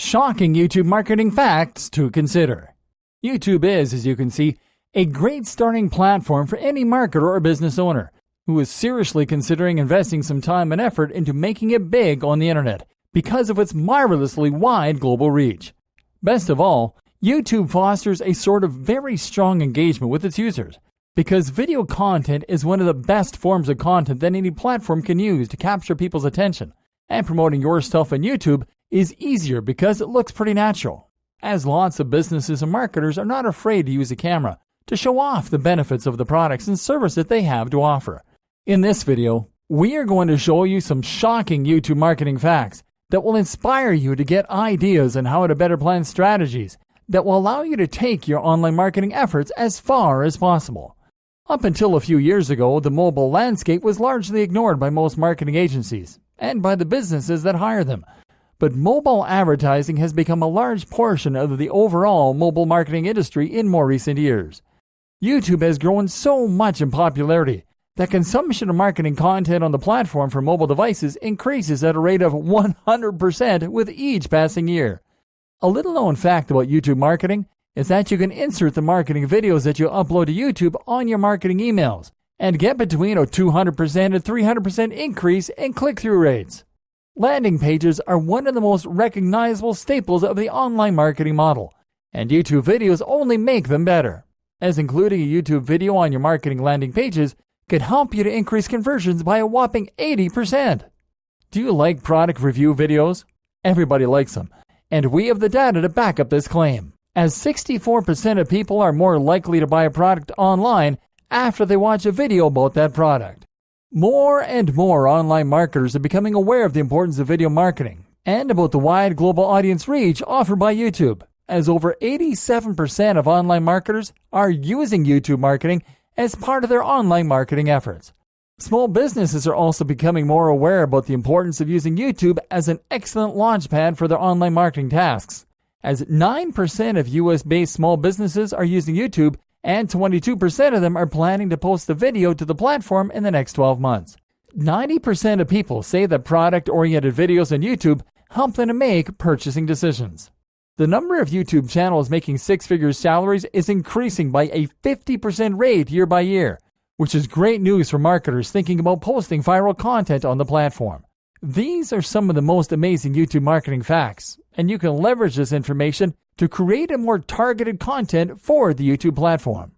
Shocking YouTube marketing facts to consider. YouTube is, as you can see, a great starting platform for any marketer or business owner who is seriously considering investing some time and effort into making it big on the internet because of its marvelously wide global reach. Best of all, YouTube fosters a sort of very strong engagement with its users because video content is one of the best forms of content that any platform can use to capture people's attention, and promoting your stuff on YouTube is easier because it looks pretty natural, as lots of businesses and marketers are not afraid to use a camera to show off the benefits of the products and service that they have to offer. In this video, we are going to show you some shocking YouTube marketing facts that will inspire you to get ideas on how to better plan strategies that will allow you to take your online marketing efforts as far as possible. Up until a few years ago, the mobile landscape was largely ignored by most marketing agencies and by the businesses that hire them. But mobile advertising has become a large portion of the overall mobile marketing industry in more recent years. YouTube has grown so much in popularity that consumption of marketing content on the platform for mobile devices increases at a rate of 100% with each passing year. A little known fact about YouTube marketing is that you can insert the marketing videos that you upload to YouTube on your marketing emails and get between a 200% and 300% increase in click-through rates. Landing pages are one of the most recognizable staples of the online marketing model, and YouTube videos only make them better, as including a YouTube video on your marketing landing pages could help you to increase conversions by a whopping 80%. Do you like product review videos? Everybody likes them, and we have the data to back up this claim, as 64% of people are more likely to buy a product online after they watch a video about that product. More and more online marketers are becoming aware of the importance of video marketing and about the wide global audience reach offered by YouTube, as over 87% of online marketers are using YouTube marketing as part of their online marketing efforts. Small businesses are also becoming more aware about the importance of using YouTube as an excellent launchpad for their online marketing tasks, as 9% of US-based small businesses are using YouTube and 22% of them are planning to post a video to the platform in the next 12 months. 90% of people say that product-oriented videos on YouTube help them to make purchasing decisions. The number of YouTube channels making six-figure salaries is increasing by a 50% rate year by year, which is great news for marketers thinking about posting viral content on the platform. These are some of the most amazing YouTube marketing facts, and you can leverage this information to create a more targeted content for the YouTube platform.